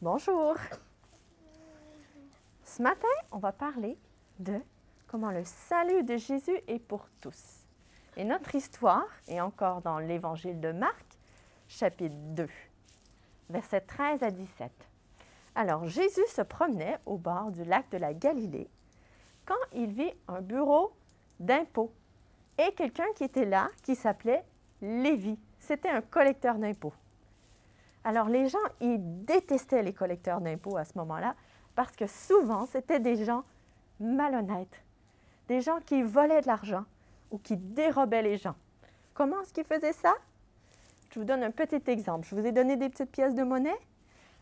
Bonjour. Ce matin, on va parler de comment le salut de Jésus est pour tous. Et notre histoire est encore dans l'Évangile de Marc, chapitre 2, versets 13 à 17. Alors, Jésus se promenait au bord du lac de la Galilée quand il vit un bureau d'impôts et quelqu'un qui était là qui s'appelait Lévi. C'était un collecteur d'impôts. Alors, les gens, ils détestaient les collecteurs d'impôts à ce moment-là parce que souvent, c'était des gens malhonnêtes, des gens qui volaient de l'argent ou qui dérobaient les gens. Comment est-ce qu'ils faisaient ça? Je vous donne un petit exemple. Je vous ai donné des petites pièces de monnaie.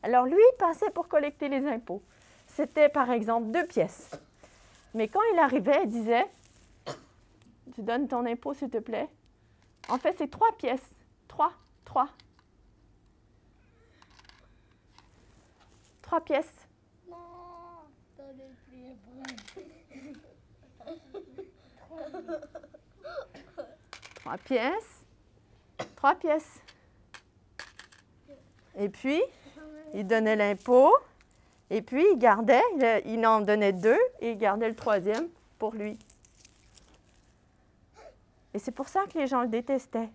Alors, lui, il passait pour collecter les impôts. C'était, par exemple, 2 pièces. Mais quand il arrivait, il disait, « Tu donnes ton impôt, s'il te plaît? » En fait, c'est 3 pièces. 3 pièces. Non, donnez plus Trois pièces. 3 pièces. Et puis, il donnait l'impôt. Et puis, il gardait, il en donnait 2 et il gardait le 3e pour lui. Et c'est pour ça que les gens le détestaient.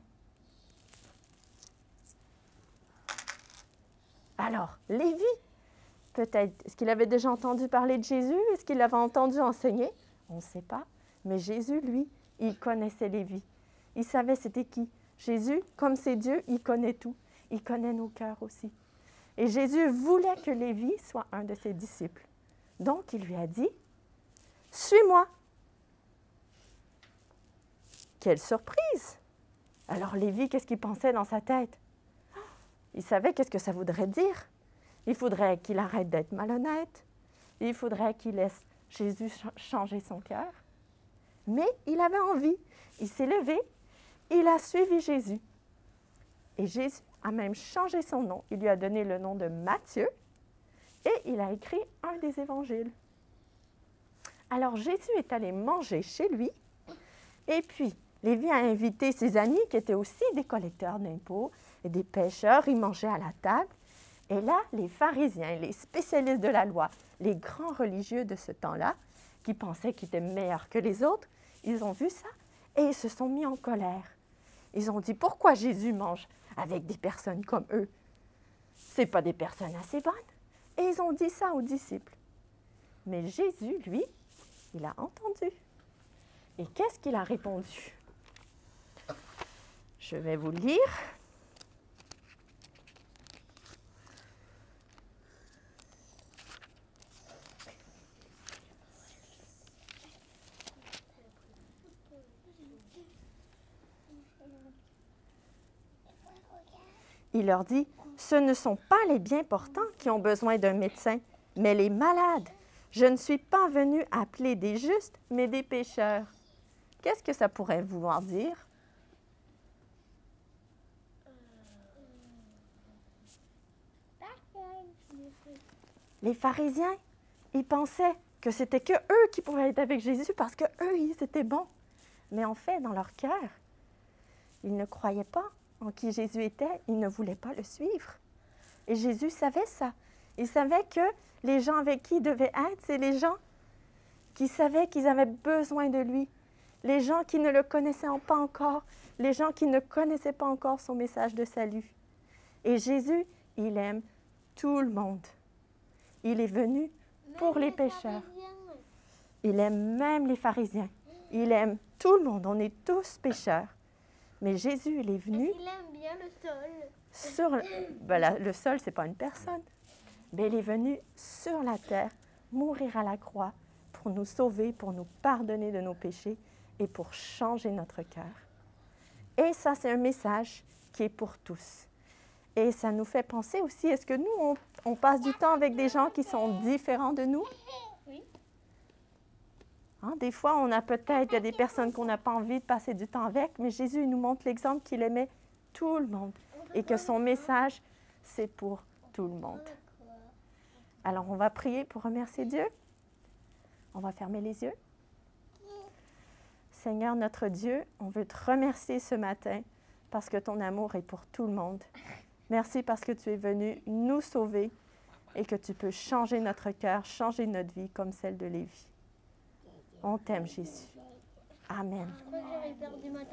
Alors, Lévi, peut-être, est-ce qu'il avait déjà entendu parler de Jésus? Est-ce qu'il l'avait entendu enseigner? On ne sait pas. Mais Jésus, lui, il connaissait Lévi. Il savait c'était qui. Jésus, comme c'est Dieu, il connaît tout. Il connaît nos cœurs aussi. Et Jésus voulait que Lévi soit un de ses disciples. Donc, il lui a dit, « Suis-moi ». Quelle surprise! Alors, Lévi, qu'est-ce qu'il pensait dans sa tête? Il savait qu'est-ce que ça voudrait dire. Il faudrait qu'il arrête d'être malhonnête. Il faudrait qu'il laisse Jésus changer son cœur. Mais il avait envie. Il s'est levé. Il a suivi Jésus. Et Jésus a même changé son nom. Il lui a donné le nom de Matthieu et il a écrit un des évangiles. Alors, Jésus est allé manger chez lui et puis, Lévi a invité ses amis qui étaient aussi des collecteurs d'impôts et des pêcheurs. Ils mangeaient à la table. Et là, les pharisiens, les spécialistes de la loi, les grands religieux de ce temps-là, qui pensaient qu'ils étaient meilleurs que les autres, ils ont vu ça et ils se sont mis en colère. Ils ont dit, pourquoi Jésus mange avec des personnes comme eux? Ce n'est pas des personnes assez bonnes. Et ils ont dit ça aux disciples. Mais Jésus, lui, il a entendu. Et qu'est-ce qu'il a répondu? Je vais vous le lire. Il leur dit, « Ce ne sont pas les bien portants qui ont besoin d'un médecin, mais les malades. Je ne suis pas venu appeler des justes, mais des pécheurs. » Qu'est-ce que ça pourrait vouloir dire? Les pharisiens, ils pensaient que c'était que eux qui pouvaient être avec Jésus parce que eux, ils étaient bons. Mais en fait, dans leur cœur, ils ne croyaient pas en qui Jésus était, ils ne voulaient pas le suivre. Et Jésus savait ça. Il savait que les gens avec qui il devait être, c'est les gens qui savaient qu'ils avaient besoin de lui. Les gens qui ne le connaissaient pas encore, les gens qui ne connaissaient pas encore son message de salut. Et Jésus, il aime tout le monde. Il est venu pour les pécheurs. Il aime même les pharisiens. Il aime tout le monde. On est tous pécheurs. Mais Jésus, il est venu... Il aime bien le sol. Le sol, ce n'est pas une personne. Mais il est venu sur la terre, mourir à la croix pour nous sauver, pour nous pardonner de nos péchés et pour changer notre cœur. Et ça, c'est un message qui est pour tous. Et ça nous fait penser aussi, est-ce que nous, on passe du temps avec des gens qui sont différents de nous? Oui. Hein, des fois, on a peut-être, il y a des personnes qu'on n'a pas envie de passer du temps avec, mais Jésus il nous montre l'exemple qu'il aimait tout le monde et que son message, c'est pour tout le monde. Alors, on va prier pour remercier Dieu. On va fermer les yeux. Seigneur, notre Dieu, on veut te remercier ce matin parce que ton amour est pour tout le monde. Merci parce que tu es venu nous sauver et que tu peux changer notre cœur, changer notre vie comme celle de Lévi. On t'aime, Jésus. Amen. Je crois que j'aurais perdu ma